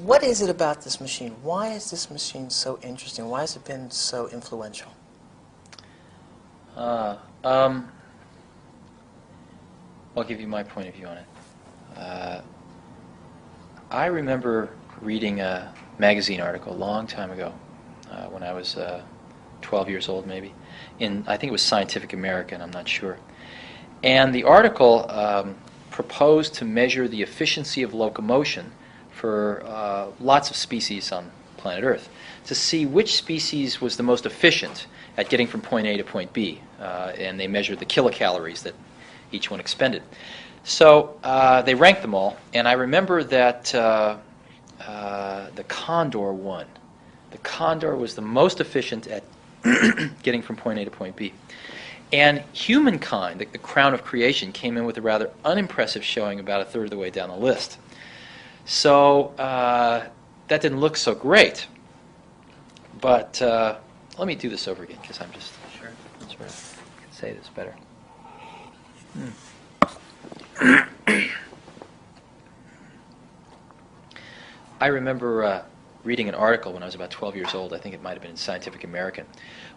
What is it about this machine? Why is this machine so interesting? Why has it been so influential? I'll give you my point of view on it. I remember reading a magazine article a long time ago, when I was 12 years old maybe, I think it was Scientific American, I'm not sure. And the article proposed to measure the efficiency of locomotion for lots of species on planet Earth, to see which species was the most efficient at getting from point A to point B. And they measured the kilocalories that each one expended. So they ranked them all, and I remember that the condor won. The condor was the most efficient at getting from point A to point B. And humankind, the crown of creation, came in with a rather unimpressive showing about a third of the way down the list. So that didn't look so great. But let me do this over again, because I'm just sure I can say this better. I remember reading an article when I was about 12 years old, I think it might have been in Scientific American,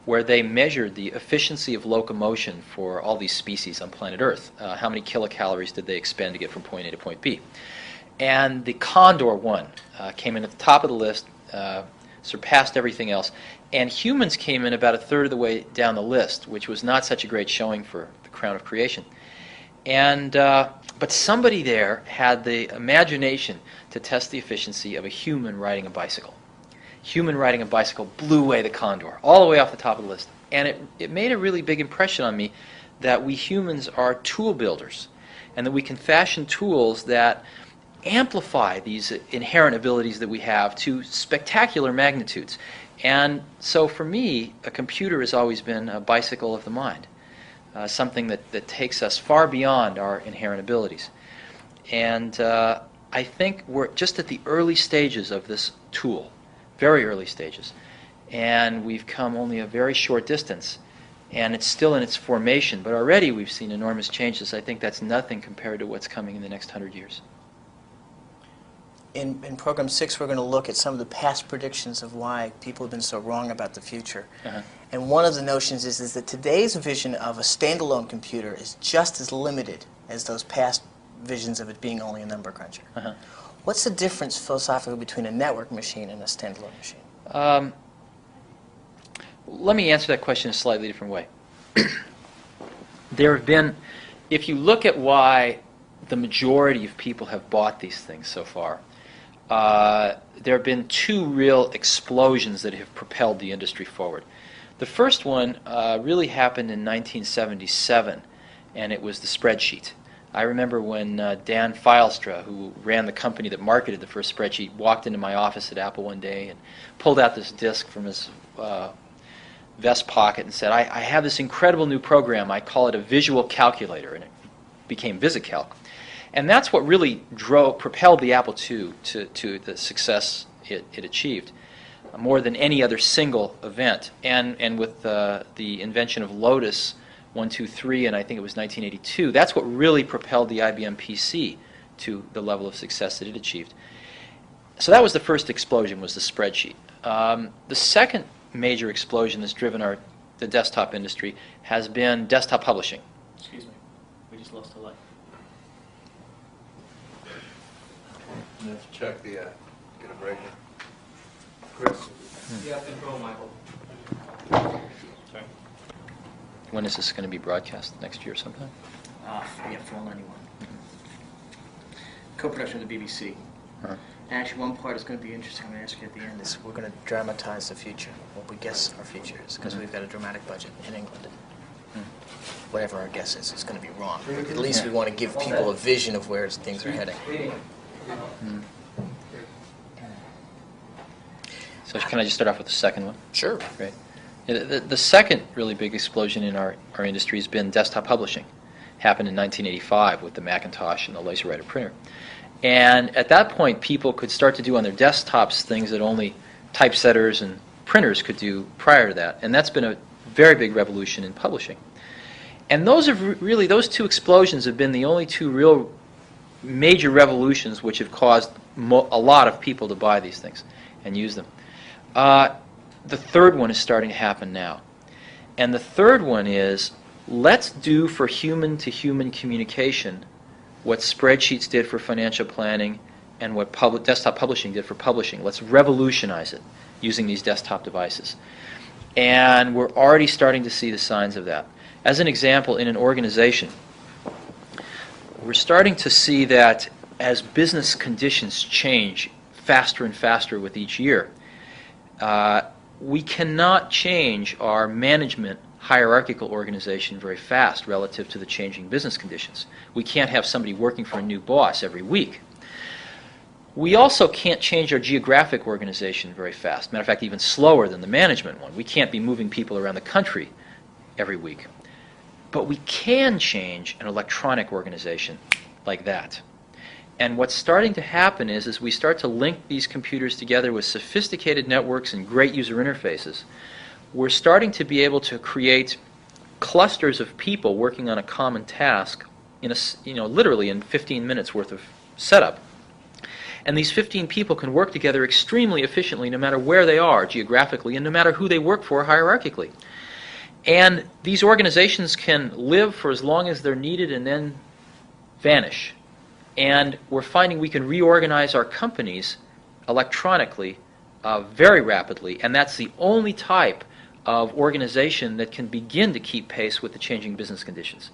where they measured the efficiency of locomotion for all these species on planet Earth. How many kilocalories did they expend to get from point A to point B? And the condor won, came in at the top of the list, surpassed everything else, and humans came in about a third of the way down the list, which was not such a great showing for the crown of creation. And but somebody there had the imagination to test the efficiency of a human riding a bicycle. Human riding a bicycle blew away the condor, all the way off the top of the list. And it made a really big impression on me that we humans are tool builders, and that we can fashion tools that amplify these inherent abilities that we have to spectacular magnitudes. And so for me, a computer has always been a bicycle of the mind. Something that takes us far beyond our inherent abilities. And I think we're just at the early stages of this tool, very early stages. And we've come only a very short distance, and it's still in its formation, but already we've seen enormous changes. I think that's nothing compared to what's coming in the next 100 years. In Program 6, we're going to look at some of the past predictions of why people have been so wrong about the future. And one of the notions is that today's vision of a standalone computer is just as limited as those past visions of it being only a number cruncher. What's the difference philosophically between a network machine and a standalone machine? Let me answer that question in a slightly different way. There have been, if you look at why the majority of people have bought these things so far, there have been two real explosions that have propelled the industry forward. The first one really happened in 1977, and it was the spreadsheet. I remember when Dan Filestra, who ran the company that marketed the first spreadsheet, walked into my office at Apple one day and pulled out this disk from his vest pocket and said, I have this incredible new program. I call it a visual calculator, and it became VisiCalc. And that's what really propelled the Apple II to the success it achieved, more than any other single event. And with the invention of Lotus 123, and I think it was 1982, that's what really propelled the IBM PC to the level of success that it achieved. So that was the first explosion, was the spreadsheet. The second major explosion that's driven the desktop industry has been desktop publishing. Excuse me, we just lost a light. Let's check the, get a break. Chris? Yeah, control, Michael. Sorry. When is this going to be broadcast? Next year sometime? We have Fall 91. Co-production of the BBC. Uh-huh. And actually, one part is going to be interesting. I'm going to ask you at the end. This, we're going to dramatize the future, what we guess our future is, because we've got a dramatic budget in England. Whatever our guess is, it's going to be wrong. At least we want to give people a vision of where things are heading. So can I just start off with the second one? Sure. Great. Yeah, the second really big explosion in our industry has been desktop publishing. Happened in 1985 with the Macintosh and the LaserWriter printer. And at that point, people could start to do on their desktops things that only typesetters and printers could do prior to that. And that's been a very big revolution in publishing. And those two explosions have been the only two real major revolutions which have caused a lot of people to buy these things and use them. The third one is starting to happen now. And the third one is, let's do for human-to-human communication what spreadsheets did for financial planning and what desktop publishing did for publishing. Let's revolutionize it using these desktop devices. And we're already starting to see the signs of that. As an example, in an organization, we're starting to see that as business conditions change faster and faster with each year, we cannot change our management hierarchical organization very fast relative to the changing business conditions. We can't have somebody working for a new boss every week. We also can't change our geographic organization very fast. Matter of fact, even slower than the management one. We can't be moving people around the country every week. But we can change an electronic organization like that. And what's starting to happen is, as we start to link these computers together with sophisticated networks and great user interfaces, we're starting to be able to create clusters of people working on a common task in literally in 15 minutes worth of setup. And these 15 people can work together extremely efficiently no matter where they are geographically and no matter who they work for hierarchically. And these organizations can live for as long as they're needed and then vanish. And we're finding we can reorganize our companies electronically very rapidly, and that's the only type of organization that can begin to keep pace with the changing business conditions.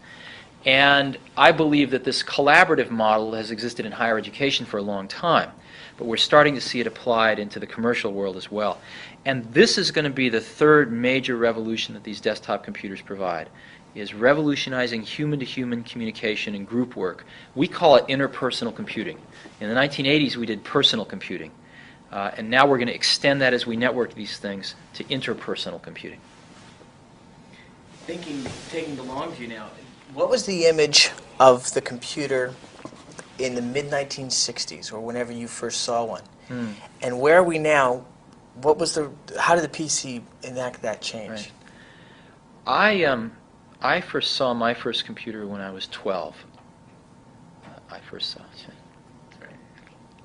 And I believe that this collaborative model has existed in higher education for a long time, but we're starting to see it applied into the commercial world as well. And this is going to be the third major revolution that these desktop computers provide, is revolutionizing human-to-human communication and group work. We call it interpersonal computing. In the 1980s, we did personal computing. And now we're going to extend that as we network these things to interpersonal computing. Taking the long view now, What was the image of the computer in the mid-1960s, or whenever you first saw one? And where are we now? How did the PC enact that change? Right. I first saw my first computer when I was 12.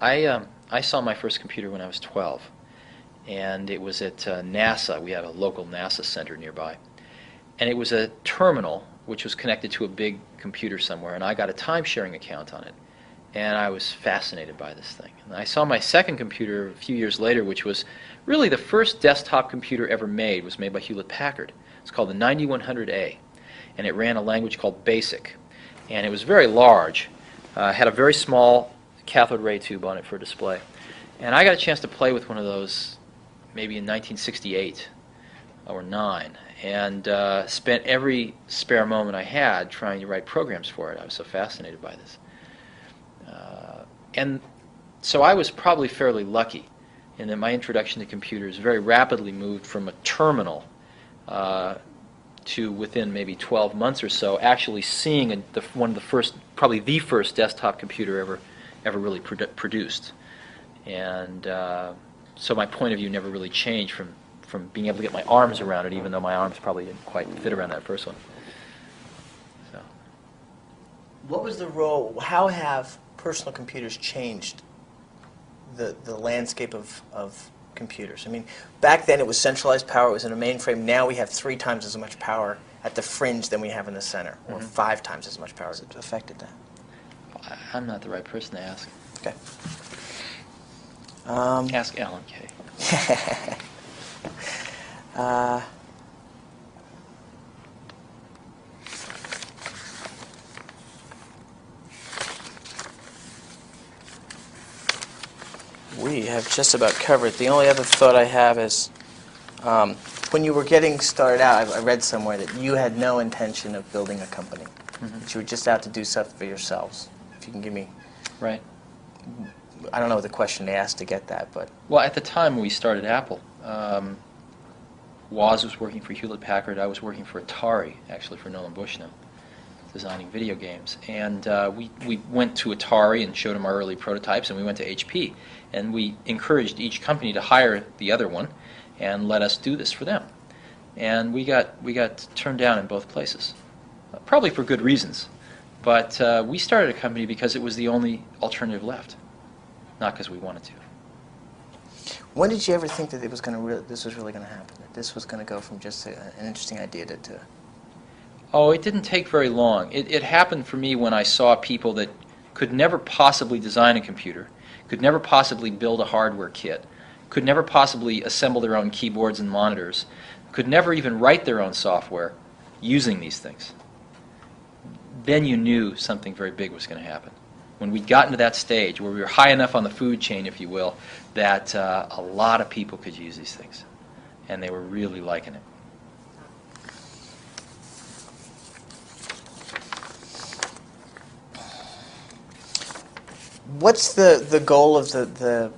I saw my first computer when I was 12, and it was at NASA. We had a local NASA center nearby, and it was a terminal which was connected to a big computer somewhere, and I got a time-sharing account on it, and I was fascinated by this thing. And I saw my second computer a few years later, which was really the first desktop computer ever made. It was made by Hewlett-Packard. It's called the 9100A, and it ran a language called BASIC, and it was very large. Had a very small cathode ray tube on it for display. And I got a chance to play with one of those maybe in 1968 or 9, and spent every spare moment I had trying to write programs for it. I was so fascinated by this. And so I was probably fairly lucky in that my introduction to computers very rapidly moved from a terminal to, within maybe 12 months or so, actually seeing one of the first, probably the first desktop computer ever really produced. And so my point of view never really changed from being able to get my arms around it, even though my arms probably didn't quite fit around that first one. So. What was the role? How have personal computers changed the landscape of computers? I mean, back then it was centralized power. It was in a mainframe. Now we have 3 times as much power at the fringe than we have in the center, or 5 times as much power. Has it affected that? I'm not the right person to ask. Okay. Ask Alan Kay. We have just about covered. The only other thought I have is, when you were getting started out, I read somewhere that you had no intention of building a company. That you were just out to do stuff for yourselves. If you can give me... Right. I don't know the question to ask to get that, but... Well, at the time we started Apple, Woz was working for Hewlett-Packard. I was working for Atari, actually, for Nolan Bushnell, designing video games. And we went to Atari and showed them our early prototypes, and we went to HP. And we encouraged each company to hire the other one and let us do this for them. And we got turned down in both places, probably for good reasons. But we started a company because it was the only alternative left, not because we wanted to. When did you ever think that it was going to this was really going to happen? That this was going to go from just an interesting idea to Oh, it didn't take very long. It happened for me when I saw people that could never possibly design a computer, could never possibly build a hardware kit, could never possibly assemble their own keyboards and monitors, could never even write their own software using these things. Then you knew something very big was going to happen. When we'd gotten to that stage where we were high enough on the food chain, if you will, that a lot of people could use these things, and they were really liking it. What's the goal of the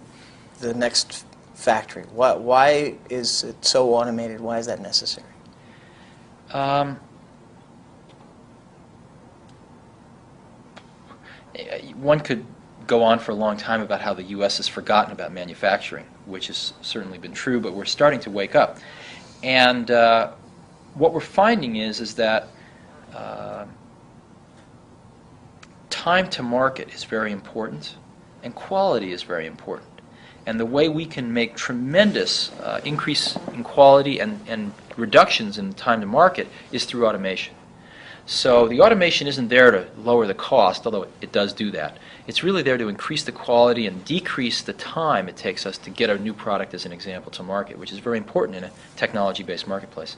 next factory? Why is it so automated? Why is that necessary? One could go on for a long time about how the U.S. has forgotten about manufacturing, which has certainly been true, but we're starting to wake up. And what we're finding is that time to market is very important, and quality is very important. And the way we can make tremendous increase in quality and reductions in time to market is through automation. So the automation isn't there to lower the cost, although it does do that. It's really there to increase the quality and decrease the time it takes us to get a new product, as an example, to market, which is very important in a technology-based marketplace.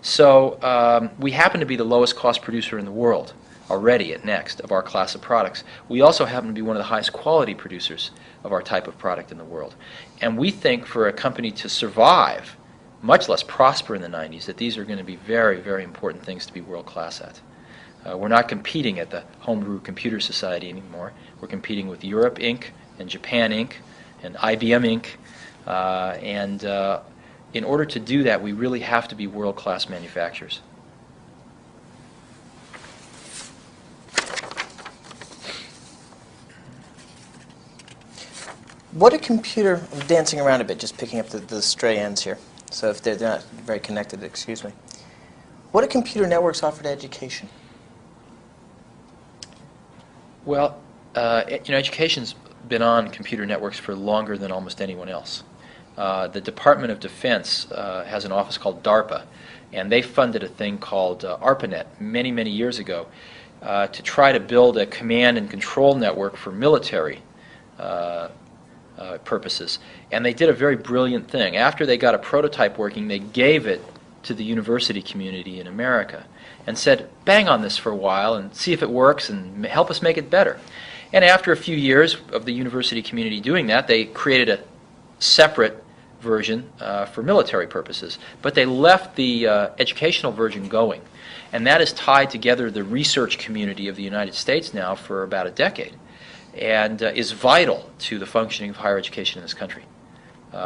So we happen to be the lowest cost producer in the world already at Next of our class of products. We also happen to be one of the highest quality producers of our type of product in the world. And we think for a company to survive, much less prosper in the 90s, that these are going to be very, very important things to be world-class at. We're not competing at the Homebrew Computer Society anymore. We're competing with Europe Inc. and Japan Inc. and IBM Inc. In order to do that, we really have to be world-class manufacturers. What a computer, I'm dancing around a bit, just picking up the stray ends here. So if they're not very connected, excuse me. What do computer networks offer to education? Well, education's been on computer networks for longer than almost anyone else. The Department of Defense has an office called DARPA, and they funded a thing called ARPANET many, many years ago to try to build a command and control network for military purposes. And they did a very brilliant thing. After they got a prototype working, they gave it to the university community in America and said, bang on this for a while and see if it works and help us make it better. And after a few years of the university community doing that, they created a separate version for military purposes. But they left the educational version going. And that has tied together the research community of the United States now for about a decade, and is vital to the functioning of higher education in this country.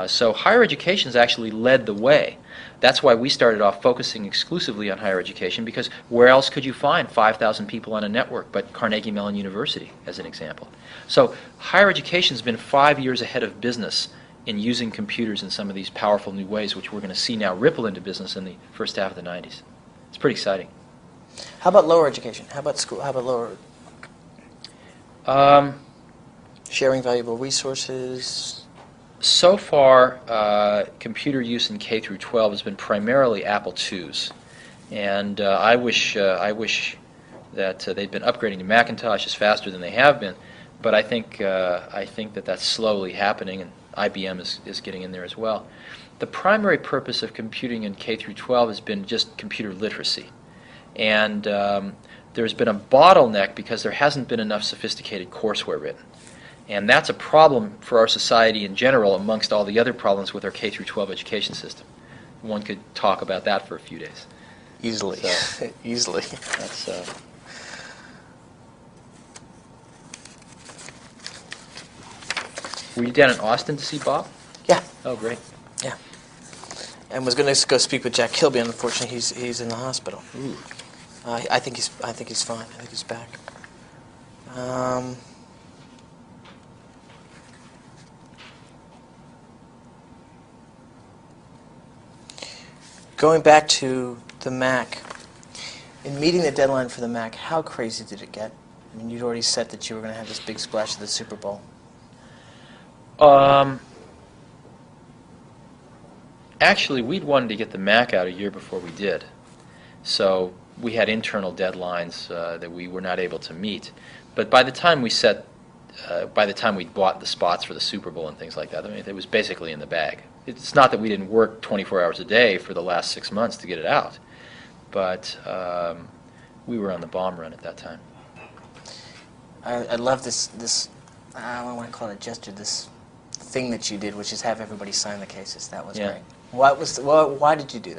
So higher education has actually led the way. That's why we started off focusing exclusively on higher education, because where else could you find 5,000 people on a network but Carnegie Mellon University, as an example? So higher education has been 5 years ahead of business in using computers in some of these powerful new ways, which we're going to see now ripple into business in the first half of the 90s. It's pretty exciting. How about lower education? How about school? How about lower? Sharing valuable resources. So far, computer use in K through 12 has been primarily Apple IIs, and I wish that they'd been upgrading to Macintoshes faster than they have been. But I think that that's slowly happening, and IBM is getting in there as well. The primary purpose of computing in K through 12 has been just computer literacy, and there's been a bottleneck because there hasn't been enough sophisticated courseware written. And that's a problem for our society in general, amongst all the other problems with our K through 12 education system. One could talk about that for a few days. Easily. So, Easily. that's, Were you down in Austin to see Bob? Yeah. Oh, great. Yeah. And was going to go speak with Jack Kilby. Unfortunately, he's in the hospital. Ooh. I think he's fine. I think he's back. Going back to the Mac, In meeting the deadline for the Mac, how crazy did it get? I mean, you'd already said that you were going to have this big splash at the Super Bowl. Actually, we'd wanted to get the Mac out a year before we did. So we had internal deadlines that we were not able to meet. But by the time we bought the spots for the Super Bowl and things like that, I mean, it was basically in the bag. It's not that we didn't work 24 hours a day for the last 6 months to get it out, but we were on the bomb run at that time. I love this I don't want to call it a gesture, this thing that you did, which is have everybody sign the cases. That was great. Why did you do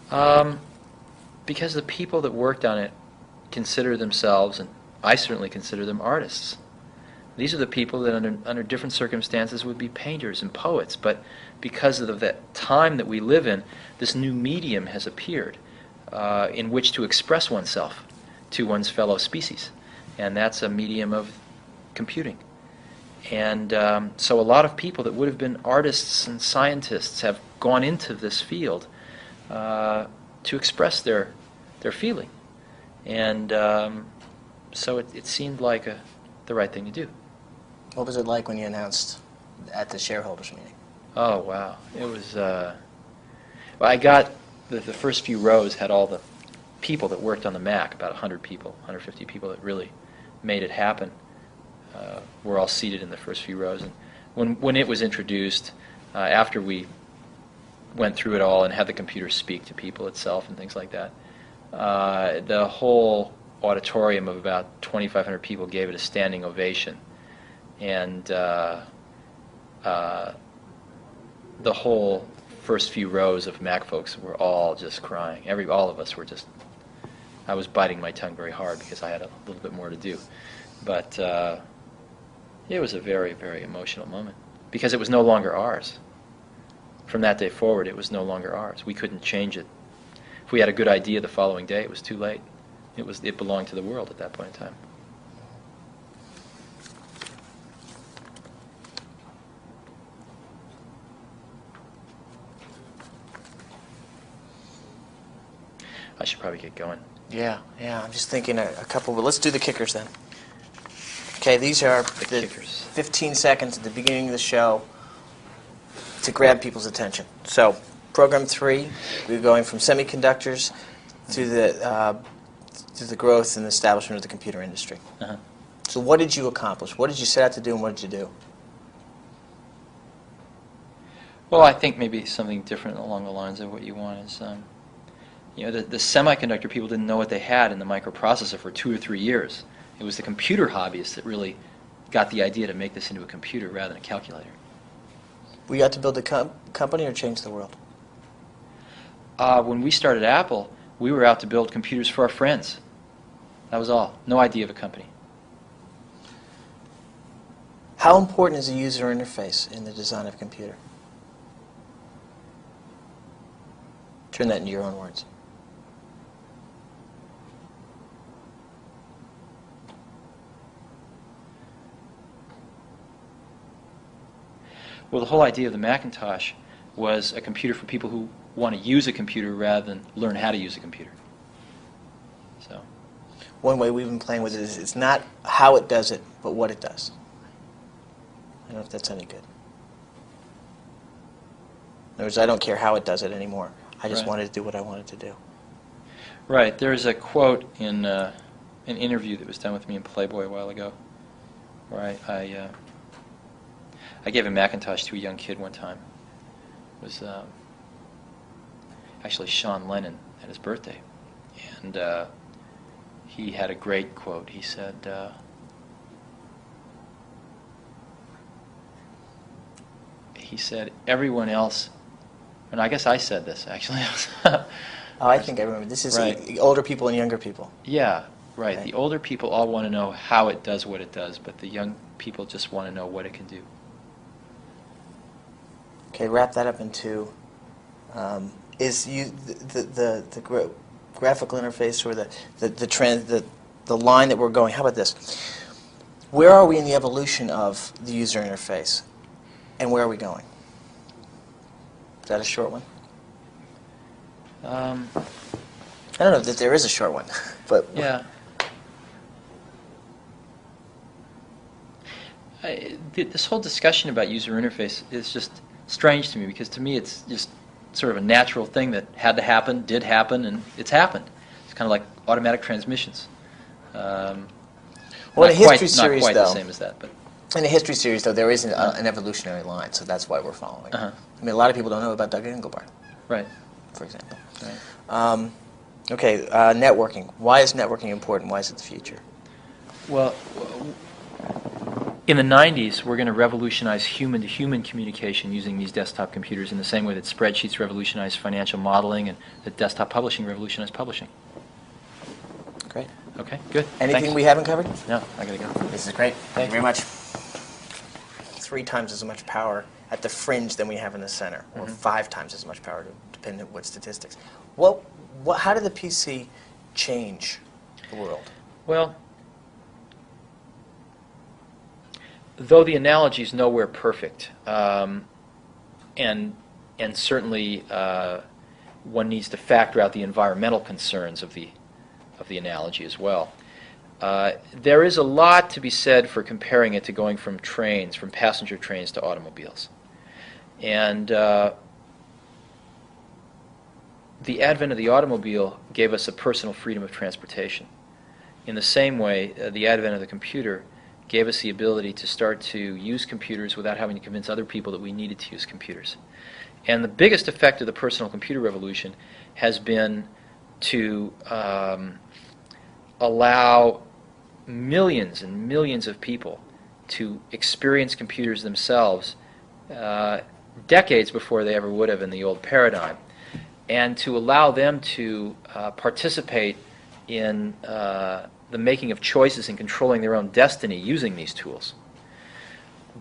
that? Because the people that worked on it consider themselves, and I certainly consider them, artists. These are the people that under different circumstances would be painters and poets, but because of that time that we live in, this new medium has appeared in which to express oneself to one's fellow species, and that's a medium of computing. And so a lot of people that would have been artists and scientists have gone into this field to express their feeling. And so it seemed like the right thing to do. What was it like when you announced at the shareholders meeting? Oh, wow. It was, well, I got, the first few rows had all the people that worked on the Mac, about 100 people, 150 people that really made it happen. Were all seated in the first few rows. And when it was introduced, after we went through it all and had the computer speak to people itself and things like that, the whole auditorium of about 2,500 people gave it a standing ovation. And the whole first few rows of Mac folks were all just crying. All of us were just, I was biting my tongue very hard because I had a little bit more to do. But it was a very, very emotional moment because it was no longer ours. From that day forward, it was no longer ours. We couldn't change it. If we had a good idea the following day, it was too late. It belonged to the world at that point in time. I should probably get going. Yeah, I'm just thinking a couple, but let's do the kickers then. Okay, these are the kickers. 15 seconds at the beginning of the show to grab people's attention. So, program 3, we're going from semiconductors to the growth and establishment of the computer industry. Uh-huh. So what did you accomplish? What did you set out to do, and what did you do? Well, I think maybe something different along the lines of what you want is, the semiconductor people didn't know what they had in the microprocessor for 2 or 3 years. It was the computer hobbyists that really got the idea to make this into a computer rather than a calculator. Were you out to build a company or change the world? When we started Apple, we were out to build computers for our friends. That was all. No idea of a company. How important is the user interface in the design of a computer? Turn that into your own words. Well, the whole idea of the Macintosh was a computer for people who want to use a computer rather than learn how to use a computer. So, one way we've been playing with it is it's not how it does it, but what it does. I don't know if that's any good. In other words, I don't care how it does it anymore. I just wanted to do what I wanted to do. Right. There's a quote in an interview that was done with me in Playboy a while ago, where I gave a Macintosh to a young kid one time. It was actually Sean Lennon at his birthday, and he had a great quote. He said, everyone else, and I guess I said this actually. Oh, I think I remember. This is right. Older people and younger people. Yeah, right. The older people all want to know how it does what it does, but the young people just want to know what it can do. Okay, wrap that up into the graphical interface or the line that we're going. How about this? Where are we in the evolution of the user interface, and where are we going? Is that a short one? I don't know that there is a short one, but Yeah. This whole discussion about user interface is just strange to me, because to me it's just sort of a natural thing that had to happen, did happen, and it's happened. It's kind of like automatic transmissions. Well, in Not a history quite, series, not quite though, the same as that, but in a history series, though, there is an evolutionary line, so that's why we're following. Uh-huh. I mean, a lot of people don't know about Doug Engelbart, right. for example. Right. Okay, networking. Why is networking important? Why is it the future? Well, in the 90s, we're going to revolutionize human-to-human communication using these desktop computers in the same way that spreadsheets revolutionized financial modeling and that desktop publishing revolutionized publishing. Great. Okay, good. Anything Thanks. we haven't covered? No, I got to go. This is great. Thank you you. very much. 3 times as much power at the fringe than we have in the center, or 5 times as much power, depending on what statistics. How did the PC change the world? Well, though the analogy is nowhere perfect, and certainly one needs to factor out the environmental concerns of the analogy as well. There is a lot to be said for comparing it to going from passenger trains to automobiles. And the advent of the automobile gave us a personal freedom of transportation. In the same way, the advent of the computer gave us the ability to start to use computers without having to convince other people that we needed to use computers. And the biggest effect of the personal computer revolution has been to allow millions and millions of people to experience computers themselves decades before they ever would have in the old paradigm, and to allow them to participate in the making of choices and controlling their own destiny using these tools.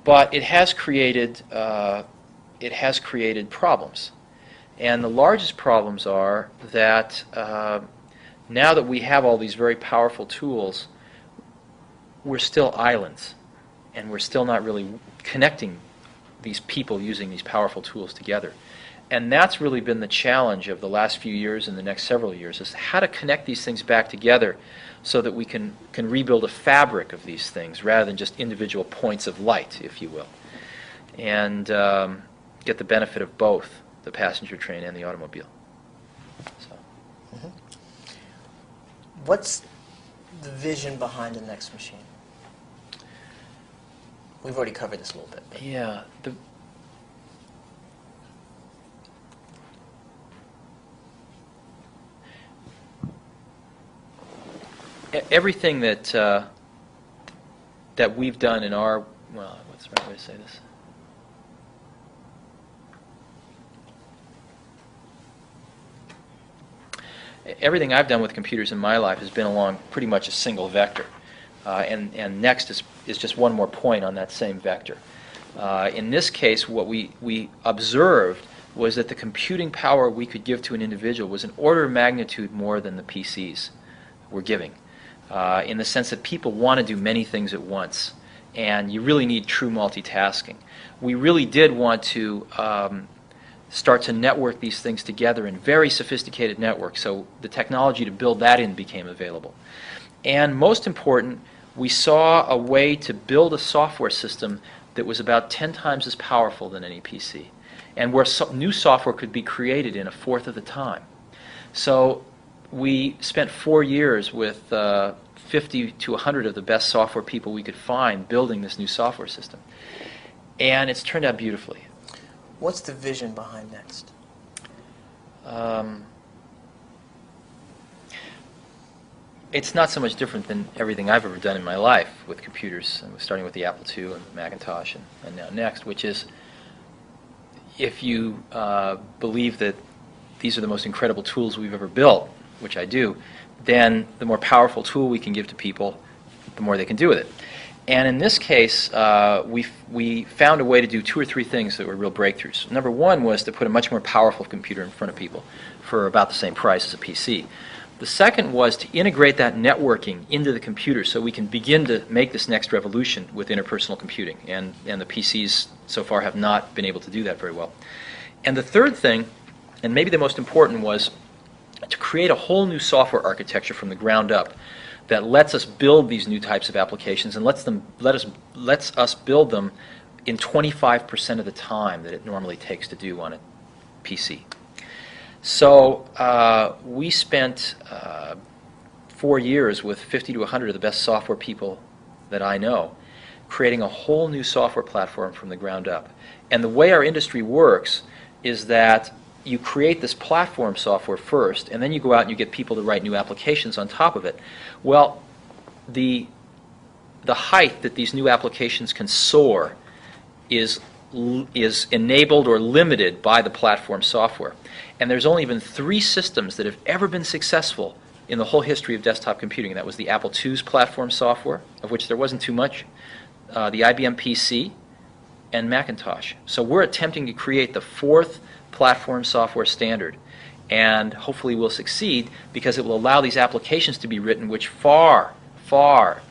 But it has created problems, and the largest problems are that now that we have all these very powerful tools, we're still islands, and we're still not really connecting these people using these powerful tools together. And that's really been the challenge of the last few years and the next several years, is how to connect these things back together so that we can rebuild a fabric of these things rather than just individual points of light, if you will, and get the benefit of both the passenger train and the automobile. So. What's the vision behind the next machine? We've already covered this a little bit. But. Yeah. Everything that we've done in our, well, what's the right way to say this? Everything I've done with computers in my life has been along pretty much a single vector. And next is just one more point on that same vector. In this case, what we observed was that the computing power we could give to an individual was an order of magnitude more than the PCs were giving, in the sense that people want to do many things at once, and you really need true multitasking. We really did want to start to network these things together in very sophisticated networks, so the technology to build that in became available. And most important, we saw a way to build a software system that was about 10 times as powerful than any PC, and where new software could be created in a fourth of the time. So we spent 4 years with 50 to 100 of the best software people we could find building this new software system. And it's turned out beautifully. What's the vision behind Next? It's not so much different than everything I've ever done in my life with computers, starting with the Apple II and Macintosh and now Next, which is, if you believe that these are the most incredible tools we've ever built, which I do, then the more powerful tool we can give to people, the more they can do with it. And in this case, we found a way to do 2 or 3 things that were real breakthroughs. Number one was to put a much more powerful computer in front of people for about the same price as a PC. The second was to integrate that networking into the computer so we can begin to make this next revolution with interpersonal computing. And the PCs so far have not been able to do that very well. And the third thing, and maybe the most important, was to create a whole new software architecture from the ground up that lets us build these new types of applications and lets us build them in 25% of the time that it normally takes to do on a PC. So we spent 4 years with 50 to 100 of the best software people that I know, creating a whole new software platform from the ground up. And the way our industry works is that you create this platform software first, and then you go out and you get people to write new applications on top of it. Well, the height that these new applications can soar is enabled or limited by the platform software. And there's only been 3 systems that have ever been successful in the whole history of desktop computing. That was the Apple II's platform software, of which there wasn't too much, the IBM PC, and Macintosh. So we're attempting to create the 4th platform software standard, and hopefully we'll succeed because it will allow these applications to be written which far, far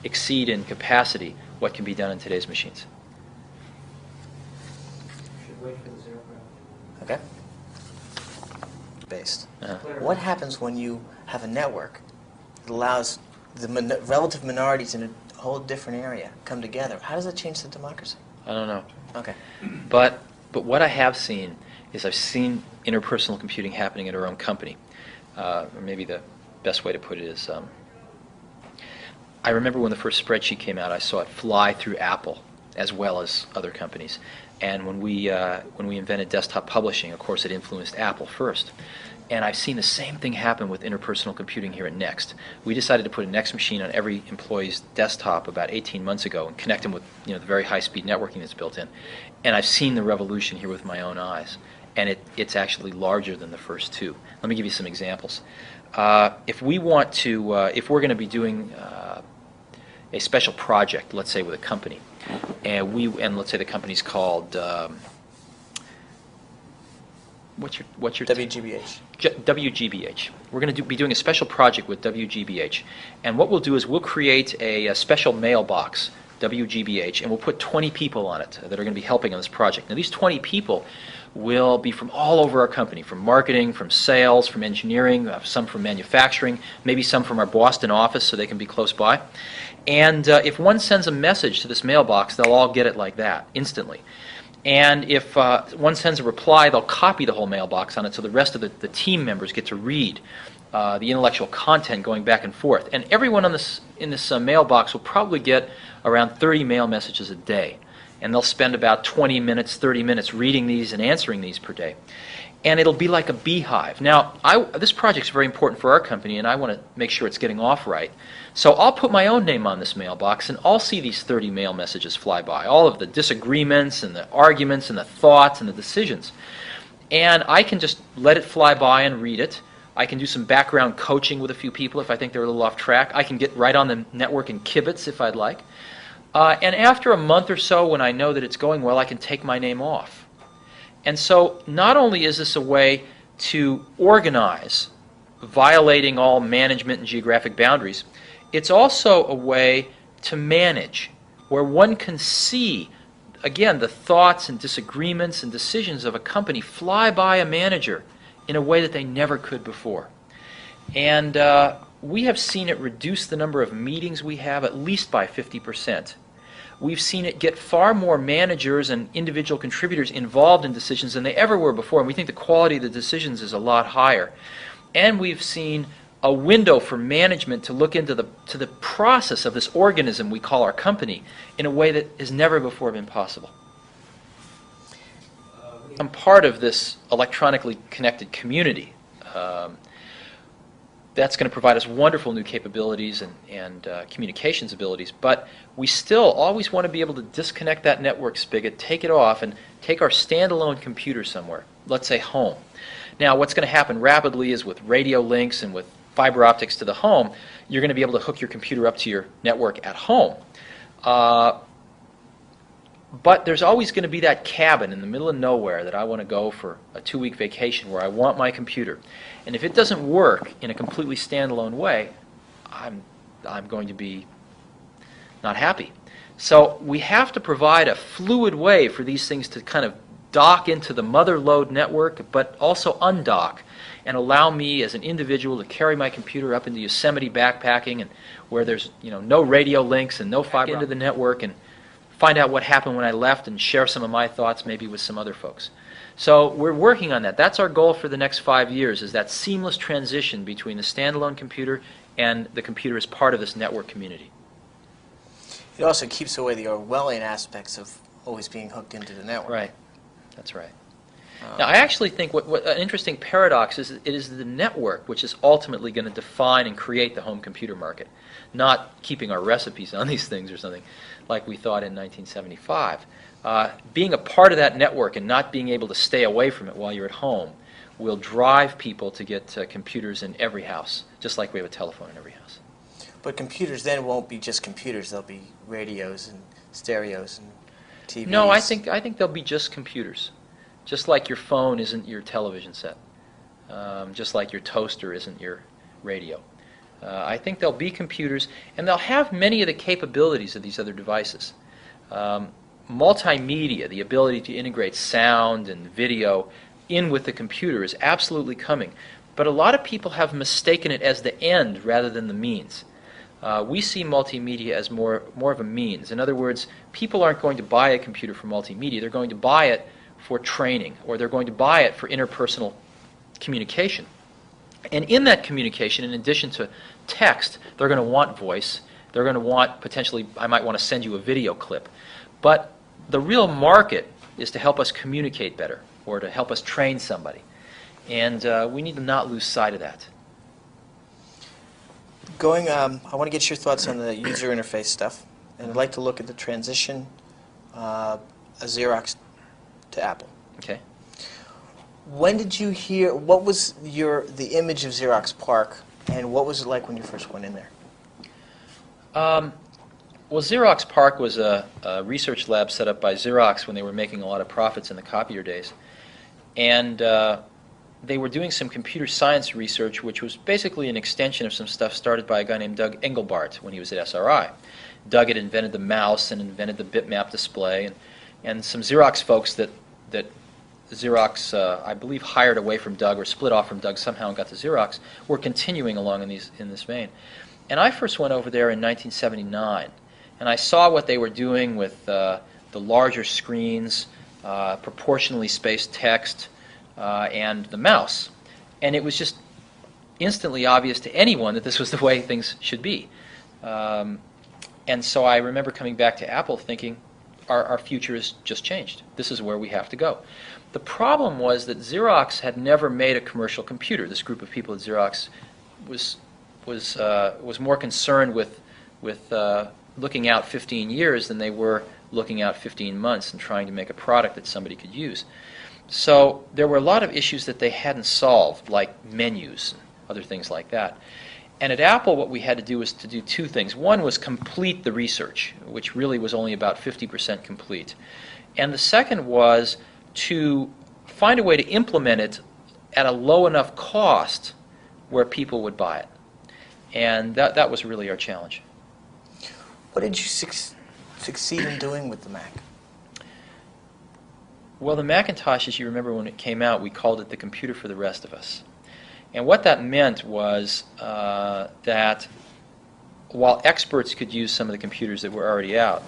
exceed in capacity what can be done in today's machines. Should wait for the zero gravity. Okay. Based. Uh-huh. What happens when you have a network that allows the relative minorities in a whole different area come together? How does that change the democracy? I don't know. Okay. But what I have seen is I've seen interpersonal computing happening at our own company. Or maybe the best way to put it is, I remember when the first spreadsheet came out, I saw it fly through Apple as well as other companies. And when we invented desktop publishing, of course, it influenced Apple first. And I've seen the same thing happen with interpersonal computing here at Next. We decided to put a Next machine on every employee's desktop about 18 months ago and connect them with the very high-speed networking that's built in. And I've seen the revolution here with my own eyes. And it's actually larger than the first 2. Let me give you some examples. If we're going to be doing a special project, let's say with a company, and let's say the company's called what's your WGBH. WGBH. We're going to be doing a special project with WGBH, and what we'll do is we'll create a special mailbox, WGBH, and we'll put 20 people on it that are going to be helping on this project. Now, these 20 people will be from all over our company, from marketing, from sales, from engineering, some from manufacturing, maybe some from our Boston office so they can be close by. And if one sends a message to this mailbox, they'll all get it like that, instantly. And if one sends a reply, they'll copy the whole mailbox on it so the rest of the team members get to read the intellectual content going back and forth. And everyone in this mailbox will probably get around 30 mail messages a day. And they'll spend about 20 minutes, 30 minutes reading these and answering these per day. And it'll be like a beehive. Now, this project's very important for our company, and I want to make sure it's getting off right. So I'll put my own name on this mailbox, and I'll see these 30 mail messages fly by, all of the disagreements and the arguments and the thoughts and the decisions. And I can just let it fly by and read it. I can do some background coaching with a few people if I think they're a little off track. I can get right on the network and kibitz if I'd like. And after a month or so, when I know that it's going well, I can take my name off. And so not only is this a way to organize, violating all management and geographic boundaries, it's also a way to manage, where one can see, again, the thoughts and disagreements and decisions of a company fly by a manager in a way that they never could before. And we have seen it reduce the number of meetings we have at least by 50%. We've seen it get far more managers and individual contributors involved in decisions than they ever were before, and we think the quality of the decisions is a lot higher. And we've seen a window for management to look into the process of this organism we call our company in a way that has never before been possible. I'm part of this electronically connected community. That's going to provide us wonderful new capabilities and communications abilities, but we still always want to be able to disconnect that network spigot, take it off, and take our standalone computer somewhere, let's say home. Now, what's going to happen rapidly is with radio links and with fiber optics to the home, you're going to be able to hook your computer up to your network at home. But there's always going to be that cabin in the middle of nowhere that I want to go for a 2-week vacation where I want my computer. And if it doesn't work in a completely standalone way, I'm going to be not happy. So we have to provide a fluid way for these things to kind of dock into the mother load network, but also undock and allow me as an individual to carry my computer up into Yosemite backpacking, and where there's no radio links and no fiber into the network, and find out what happened when I left and share some of my thoughts maybe with some other folks. So we're working on that. That's our goal for the next 5 years, is that seamless transition between the standalone computer and the computer as part of this network community. It also keeps away the Orwellian aspects of always being hooked into the network. Right. That's right. Now, I actually think what an interesting paradox is, it is the network which is ultimately going to define and create the home computer market, not keeping our recipes on these things or something like we thought in 1975. Being a part of that network and not being able to stay away from it while you're at home will drive people to get computers in every house, just like we have a telephone in every house. But computers then won't be just computers. They'll be radios and stereos and TVs. No, I think they'll be just computers. Just like your phone isn't your television set. Just like your toaster isn't your radio. I think they'll be computers, and they'll have many of the capabilities of these other devices. Multimedia, the ability to integrate sound and video in with the computer, is absolutely coming. But a lot of people have mistaken it as the end rather than the means. We see multimedia as more of a means. In other words, people aren't going to buy a computer for multimedia. They're going to buy it for training, or they're going to buy it for interpersonal communication. And in that communication, in addition to text, they're going to want voice. They're going to want, potentially, I might want to send you a video clip. But the real market is to help us communicate better, or to help us train somebody. And we need to not lose sight of that. I want to get your thoughts on the user interface stuff, and I'd like to look at the transition of Xerox to Apple. Okay. When did you hear? What was the image of Xerox PARC, and what was it like when you first went in there? Well, Xerox PARC was a research lab set up by Xerox when they were making a lot of profits in the copier days, and they were doing some computer science research, which was basically an extension of some stuff started by a guy named Doug Engelbart when he was at SRI. Doug had invented the mouse and invented the bitmap display, and some Xerox folks that Xerox, I believe, hired away from Doug or split off from Doug somehow and got to Xerox, were continuing along in this vein. And I first went over there in 1979, and I saw what they were doing with the larger screens, proportionally spaced text, and the mouse. And it was just instantly obvious to anyone that this was the way things should be. And so I remember coming back to Apple thinking, our future has just changed. This is where we have to go. The problem was that Xerox had never made a commercial computer. This group of people at Xerox was more concerned with looking out 15 years than they were looking out 15 months and trying to make a product that somebody could use. So there were a lot of issues that they hadn't solved, like menus and other things like that. And at Apple, what we had to do was to do two things. One was complete the research, which really was only about 50% complete. And the second was to find a way to implement it at a low enough cost where people would buy it. And that was really our challenge. What did you succeed in doing with the Mac? Well, the Macintosh, as you remember when it came out, we called it the computer for the rest of us. And what that meant was that while experts could use some of the computers that were already out,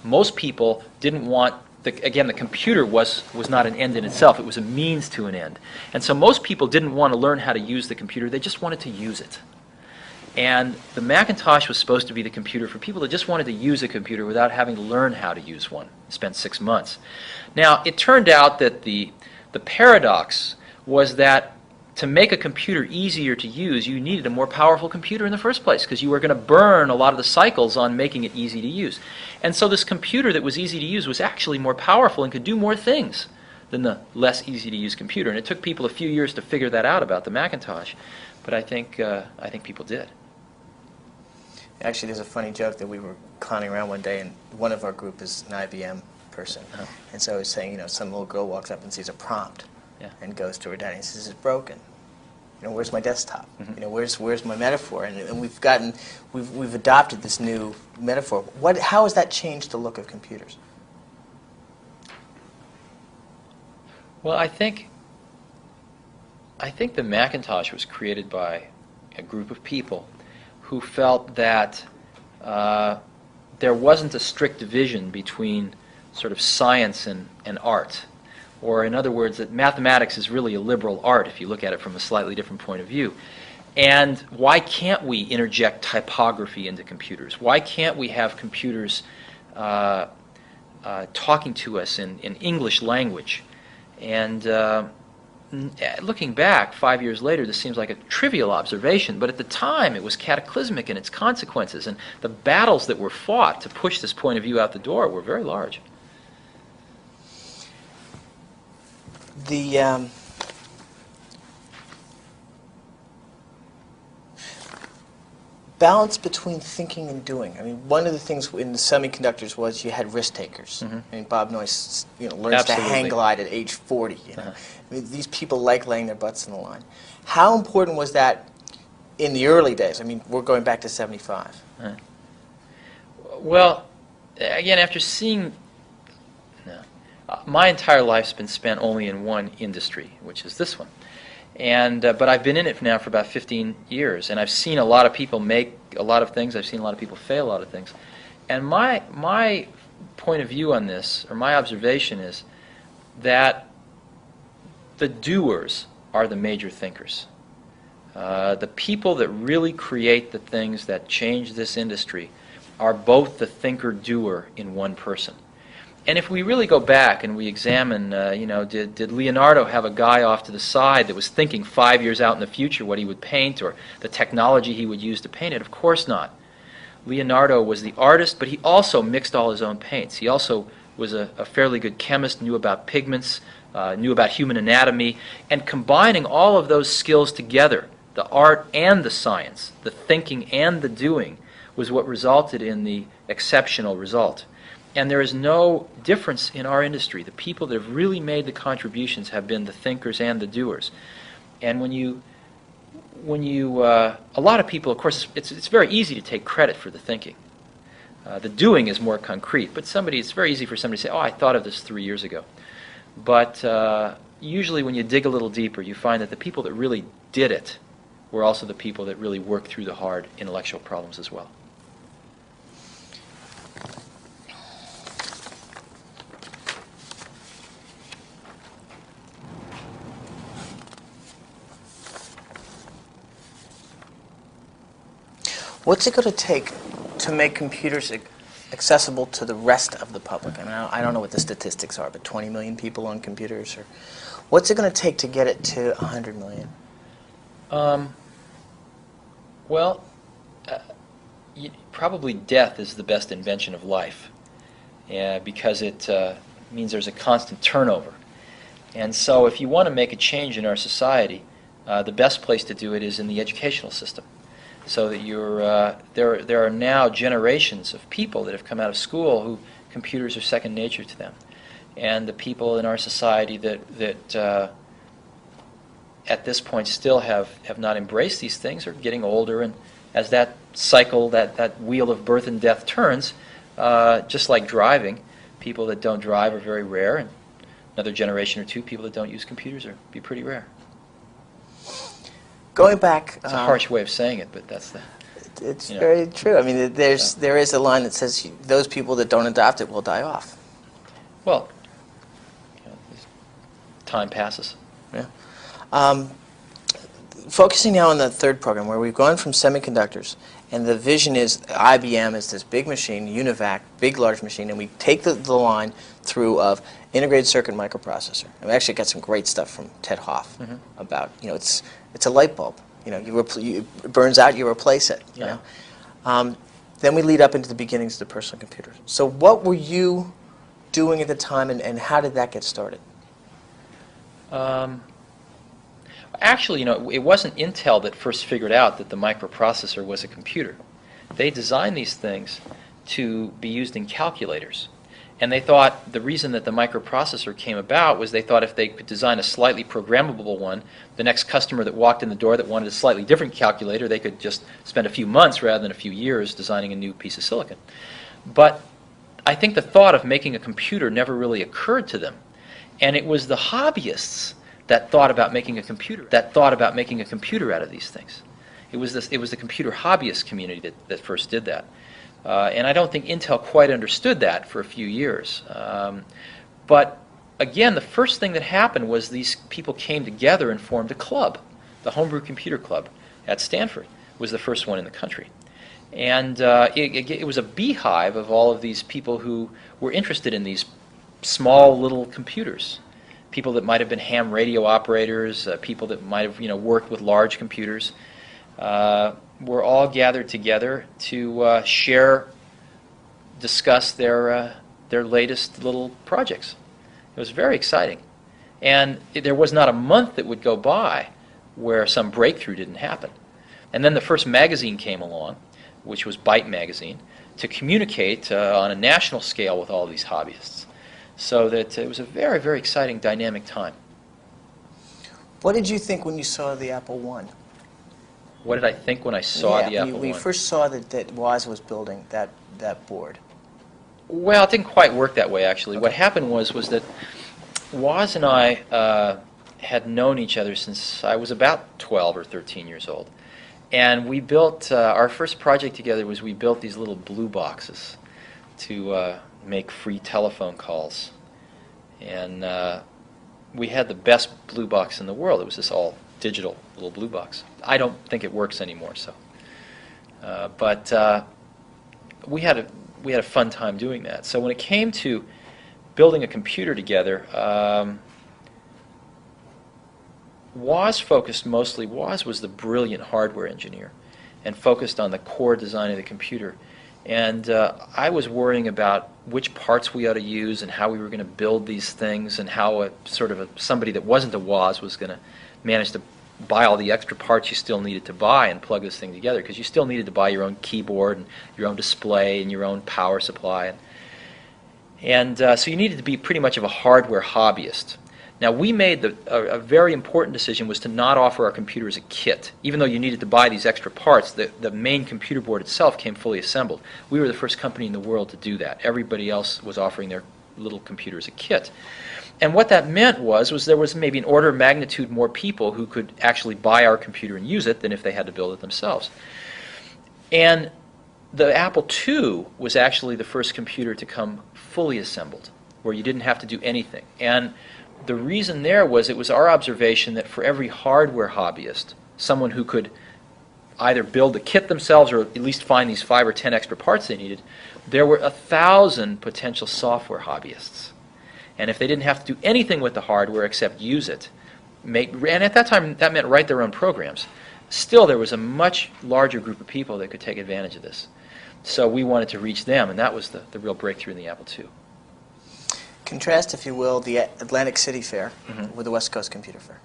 most people didn't want, again, the computer was not an end in itself. It was a means to an end. And so most people didn't want to learn how to use the computer. They just wanted to use it. And the Macintosh was supposed to be the computer for people that just wanted to use a computer without having to learn how to use one. Spent 6 months. Now, it turned out that the paradox was that to make a computer easier to use, you needed a more powerful computer in the first place, because you were going to burn a lot of the cycles on making it easy to use. And so this computer that was easy to use was actually more powerful and could do more things than the less easy to use computer. And it took people a few years to figure that out about the Macintosh, but I think people did. Actually, there's a funny joke that we were clowning around one day, and one of our group is an IBM person. Oh. And so I was saying, some little girl walks up and sees a prompt, Yeah. and goes to her daddy and says, "It's broken. Where's my desktop? Mm-hmm. Where's my metaphor?" And we've adopted this new metaphor. How has that changed the look of computers? Well, I think the Macintosh was created by a group of people who felt that there wasn't a strict division between sort of science and art. Or in other words, that mathematics is really a liberal art if you look at it from a slightly different point of view. And why can't we interject typography into computers? Why can't we have computers talking to us in English language? And looking back 5 years later, this seems like a trivial observation, but at the time it was cataclysmic in its consequences, and the battles that were fought to push this point of view out the door were very large. The balance between thinking and doing. I mean, one of the things in the semiconductors was you had risk takers. Mm-hmm. I mean, Bob Noyce, learns to hang glide at age 40. I mean, these people like laying their butts on the line. How important was that in the early days? I mean, we're going back to 75. Well, again, after seeing, my entire life's been spent only in one industry, which is this one. And but I've been in it now for about 15 years, and I've seen a lot of people make a lot of things. I've seen a lot of people fail a lot of things. And my point of view on this, or my observation, is that the doers are the major thinkers. The people that really create the things that change this industry are both the thinker-doer in one person. And if we really go back and we examine, did Leonardo have a guy off to the side that was thinking 5 years out in the future what he would paint or the technology he would use to paint it? Of course not. Leonardo was the artist, but he also mixed all his own paints. He also was a fairly good chemist, knew about pigments, knew about human anatomy, and combining all of those skills together, the art and the science, the thinking and the doing, was what resulted in the exceptional result. And there is no difference in our industry. The people that have really made the contributions have been the thinkers and the doers. And when you a lot of people, of course, it's very easy to take credit for the thinking. The doing is more concrete, but it's very easy for somebody to say, oh, I thought of this 3 years ago. But usually when you dig a little deeper, you find that the people that really did it were also the people that really worked through the hard intellectual problems as well. What's it going to take to make computers accessible to the rest of the public? I mean, I don't know what the statistics are, but 20 million people on computers? Or what's it going to take to get it to 100 million? Probably death is the best invention of life, because it means there's a constant turnover. And so if you want to make a change in our society, the best place to do it is in the educational system. So that there are now generations of people that have come out of school who computers are second nature to them. And the people in our society that at this point still have not embraced these things are getting older, and as that cycle, that wheel of birth and death turns, just like driving, people that don't drive are very rare, and another generation or two, people that don't use computers are be pretty rare. Going back, it's a harsh way of saying it, but that's the. It's very true. I mean, there is a line that says those people that don't adopt it will die off. Well, time passes. Yeah. Focusing now on the third program, where we've gone from semiconductors, and the vision is IBM is this big machine, Univac, big large machine, and we take the line through of integrated circuit microprocessor. And we actually got some great stuff from Ted Hoff about, it's a light bulb. It burns out, you replace it. You know. Then we lead up into the beginnings of the personal computer. So what were you doing at the time, and how did that get started? Actually, it wasn't Intel that first figured out that the microprocessor was a computer. They designed these things to be used in calculators. And they thought the reason that the microprocessor came about was they thought if they could design a slightly programmable one, the next customer that walked in the door that wanted a slightly different calculator, they could just spend a few months rather than a few years designing a new piece of silicon. But I think the thought of making a computer never really occurred to them. And it was the hobbyists that thought about making a computer, out of these things. It was the computer hobbyist community that first did that. And I don't think Intel quite understood that for a few years. But again, the first thing that happened was these people came together and formed a club. The Homebrew Computer Club at Stanford was the first one in the country. And it was a beehive of all of these people who were interested in these small little computers. People that might have been ham radio operators, people that might have worked with large computers, were all gathered together to discuss their latest little projects. It was very exciting. And there was not a month that would go by where some breakthrough didn't happen. And then the first magazine came along, which was Byte magazine, to communicate on a national scale with all these hobbyists. So that it was a very, very exciting, dynamic time. What did you think when you saw the Apple I? What did I think when I saw the Apple I? We first saw that Woz was building that board. Well, it didn't quite work that way, actually. Okay. What happened was that Woz and I had known each other since I was about 12 or 13 years old. And we built, our first project together was we built these little blue boxes to make free telephone calls. And we had the best blue box in the world. It was this all digital little blue box. I don't think it works anymore, so. But we had a fun time doing that. So when it came to building a computer together, Woz was the brilliant hardware engineer and focused on the core design of the computer. And I was worrying about which parts we ought to use and how we were going to build these things and how somebody that wasn't a Woz was going to manage to buy all the extra parts you still needed to buy and plug this thing together, because you still needed to buy your own keyboard and your own display and your own power supply. And so you needed to be pretty much of a hardware hobbyist. Now, we made a very important decision was to not offer our computer as a kit. Even though you needed to buy these extra parts, the main computer board itself came fully assembled. We were the first company in the world to do that. Everybody else was offering their little computer as a kit. And what that meant was there was maybe an order of magnitude more people who could actually buy our computer and use it than if they had to build it themselves. And the Apple II was actually the first computer to come fully assembled, where you didn't have to do anything. And the reason there was it was our observation that for every hardware hobbyist, someone who could either build the kit themselves or at least find these 5 or 10 extra parts they needed, there were 1,000 potential software hobbyists. And if they didn't have to do anything with the hardware except use it, and at that time that meant write their own programs, still there was a much larger group of people that could take advantage of this. So we wanted to reach them, and that was the real breakthrough in the Apple II. Contrast, if you will, the Atlantic City Fair with the West Coast Computer Fair.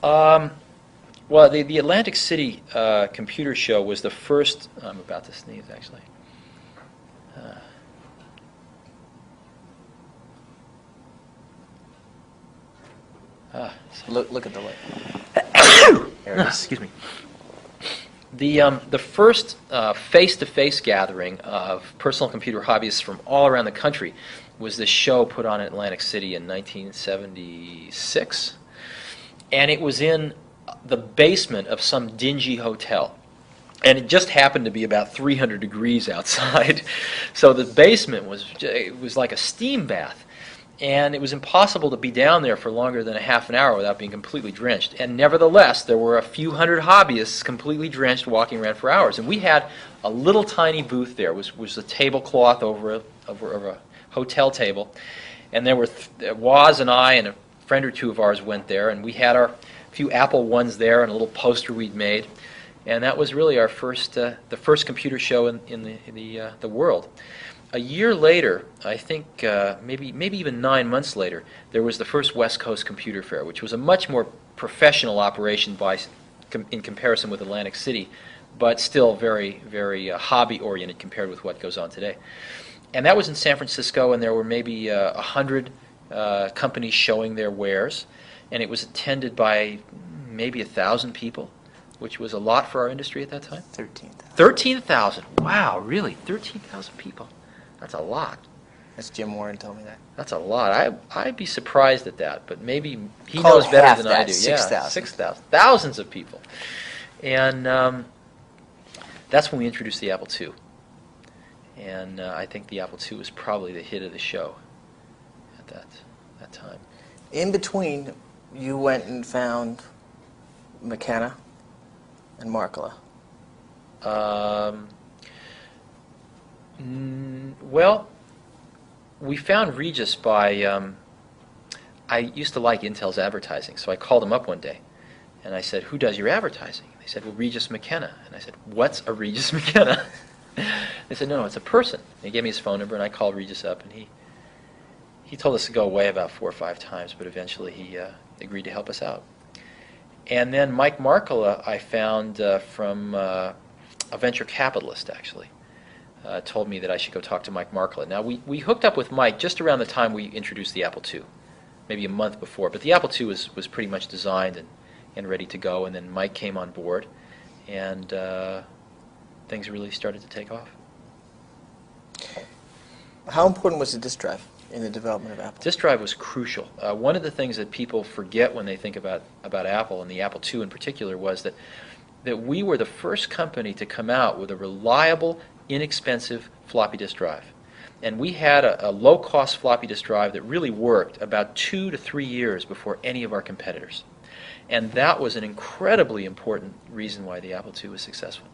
Well, the Atlantic City Computer Show was the first. I'm about to sneeze, actually. Look at the light. There it is. Excuse me. The first face-to-face gathering of personal computer hobbyists from all around the country was this show put on in Atlantic City in 1976. And it was in the basement of some dingy hotel. And it just happened to be about 300 degrees outside. So the basement was like a steam bath. And it was impossible to be down there for longer than a half an hour without being completely drenched. And nevertheless, there were a few hundred hobbyists completely drenched walking around for hours. And we had a little tiny booth there. It was a tablecloth over a hotel table. And there were Woz and I and a friend or two of ours went there. And we had our few Apple ones there and a little poster we'd made. And that was really our first, the first computer show in the world. A year later, I think maybe even 9 months later, there was the first West Coast Computer Fair, which was a much more professional operation in comparison with Atlantic City, but still very, very hobby-oriented compared with what goes on today. And that was in San Francisco, and there were maybe 100 companies showing their wares, and it was attended by maybe 1,000 people, which was a lot for our industry at that time. 13,000. 13,000. Wow, really? 13,000 people. That's a lot. As Jim Warren told me that. That's a lot. I'd be surprised at that, but maybe he Call knows it better half than that, I do. 6,000. Yeah, 6,000. Thousands of people. And that's when we introduced the Apple II. And I think the Apple II was probably the hit of the show at that time. In between, you went and found McKenna and Markkula. Well, we found Regis by, I used to like Intel's advertising, so I called him up one day, and I said, "Who does your advertising?" They said, "Well, Regis McKenna." And I said, "What's a Regis McKenna?" They said, "No, it's a person." And he gave me his phone number, and I called Regis up, and he told us to go away about 4 or 5 times, but eventually he agreed to help us out. And then Mike Markkula I found from a venture capitalist, actually. Told me that I should go talk to Mike Markkula. Now, we hooked up with Mike just around the time we introduced the Apple II, maybe a month before. But the Apple II was pretty much designed and ready to go, and then Mike came on board, and things really started to take off. How important was the disk drive in the development of Apple? Disk drive was crucial. One of the things that people forget when they think about Apple, and the Apple II in particular, was that we were the first company to come out with a reliable, inexpensive floppy disk drive. And we had a low-cost floppy disk drive that really worked about 2 to 3 years before any of our competitors. And that was an incredibly important reason why the Apple II was successful.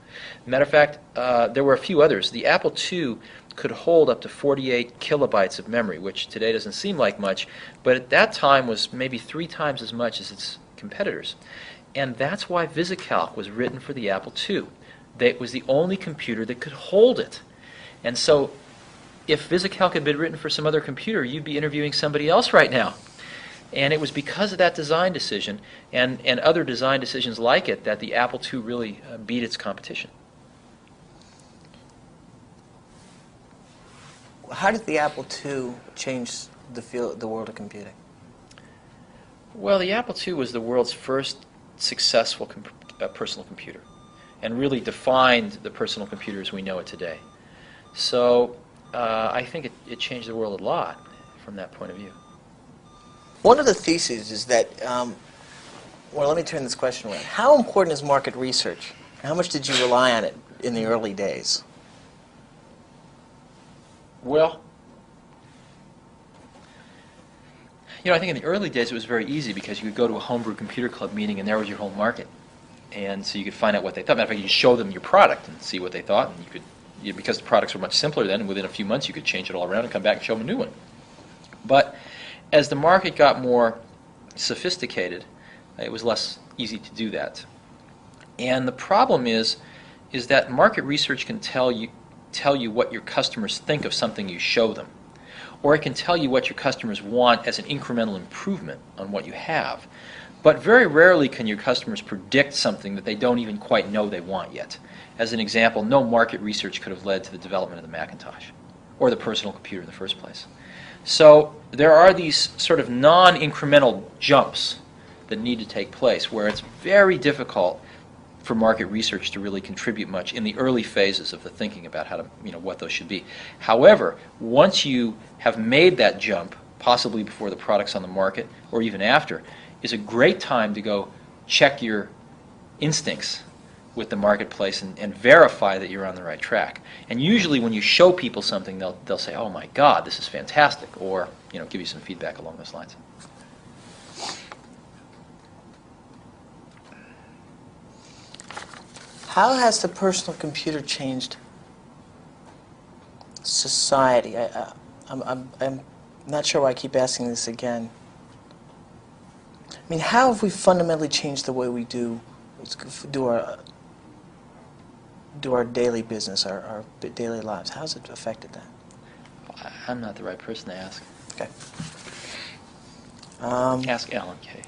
Matter of fact, there were a few others. The Apple II could hold up to 48 kilobytes of memory, which today doesn't seem like much, but at that time was maybe 3 times as much as its competitors. And that's why VisiCalc was written for the Apple II. It was the only computer that could hold it. And so if VisiCalc had been written for some other computer, you'd be interviewing somebody else right now. And it was because of that design decision and other design decisions like it that the Apple II really beat its competition. How did the Apple II change the world of computing? Well, the Apple II was the world's first successful personal computer, and really defined the personal computer as we know it today. So I think it changed the world a lot from that point of view. One of the theses is that, well, let me turn this question around. How important is market research? How much did you rely on it in the early days? Well, I think in the early days it was very easy because you could go to a homebrew computer club meeting and there was your whole market. And so you could find out what they thought. Matter of fact, you could show them your product and see what they thought. And you could, because the products were much simpler then, within a few months you could change it all around and come back and show them a new one. But as the market got more sophisticated, it was less easy to do that. And the problem is that market research can tell you what your customers think of something you show them. Or it can tell you what your customers want as an incremental improvement on what you have. But very rarely can your customers predict something that they don't even quite know they want yet. As an example, no market research could have led to the development of the Macintosh or the personal computer in the first place. So there are these sort of non-incremental jumps that need to take place where it's very difficult for market research to really contribute much in the early phases of the thinking about how to, what those should be. However, once you have made that jump, possibly before the product's on the market or even after, is a great time to go check your instincts with the marketplace and verify that you're on the right track. And usually when you show people something, they'll say, "Oh my God, this is fantastic," or give you some feedback along those lines. How has the personal computer changed society? I'm not sure why I keep asking this again. I mean, how have we fundamentally changed the way we do our daily business, our daily lives? How has it affected that? I'm not the right person to ask. Okay. Ask Alan Kay.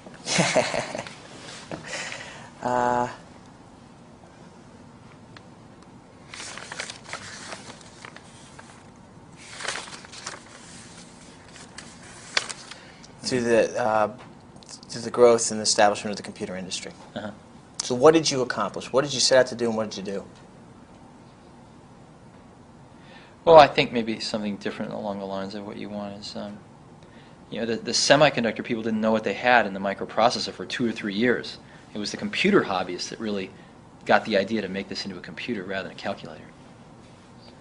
Through the growth and establishment of the computer industry. Uh-huh. So what did you accomplish? What did you set out to do, and what did you do? Well, I think maybe something different along the lines of what you want is, the semiconductor people didn't know what they had in the microprocessor for 2 or 3 years. It was the computer hobbyists that really got the idea to make this into a computer rather than a calculator.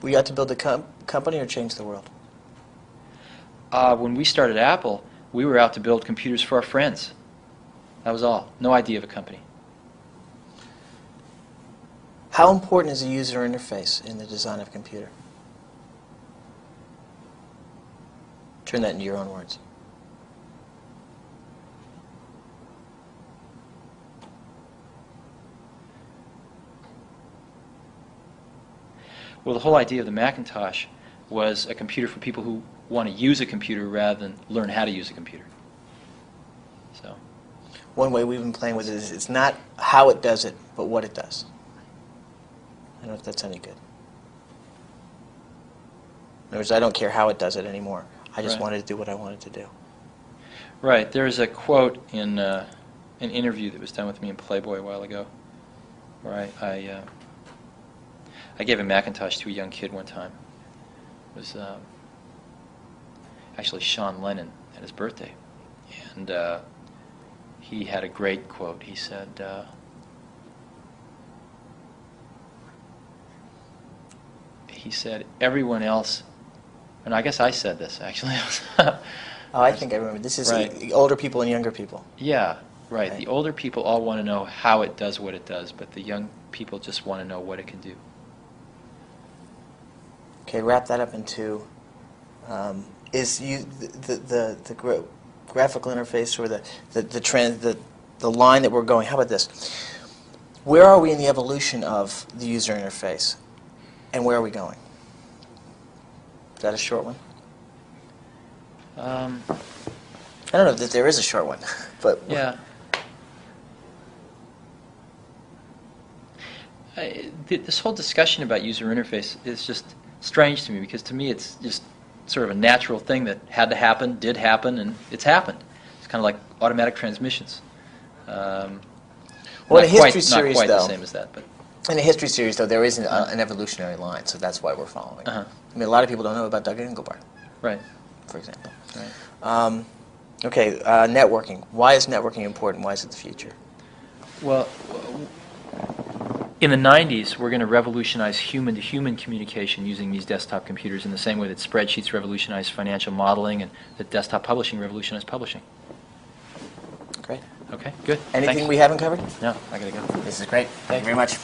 Were you out to build a company or change the world? When we started Apple, we were out to build computers for our friends. That was all. No idea of a company. How important is a user interface in the design of a computer? Turn that into your own words. Well, the whole idea of the Macintosh was a computer for people who want to use a computer rather than learn how to use a computer. So, One way we've been playing with it is it's not how it does it, but what it does. I don't know if that's any good. In other words, I don't care how it does it anymore. I just Right. wanted to do what I wanted to do. right. There's a quote in an interview that was done with me in Playboy a while ago, where I gave a Macintosh to a young kid one time. It was actually Sean Lennon at his birthday, and he had a great quote. He said, everyone else, and I guess I said this actually. Oh, I think I remember. This is Right. older people and younger people. Yeah, right. Right. The older people all want to know how it does what it does, but the young people just want to know what it can do. Okay, wrap that up into graphical interface or the line that we're going. How about this? Where are we in the evolution of the user interface, and where are we going? Is that a short one? I don't know that there is a short one, but Yeah. This whole discussion about user interface is just strange to me, because to me it's just sort of a natural thing that had to happen, did happen, and it's happened. It's kind of like automatic transmissions. Well, in a history series, not quite though, the same as that, but in a history series, though, there is an evolutionary line, so that's why we're following. Uh-huh. I mean, a lot of people don't know about Doug Engelbart, right. for example. Right. Okay, networking. Why is networking important? Why is it the future? Well, in the 90s, we're going to revolutionize human-to-human communication using these desktop computers in the same way that spreadsheets revolutionized financial modeling and that desktop publishing revolutionized publishing. Great. Okay, good. Anything Thanks. we haven't covered? No, I got to go. This is great. Thank you very much.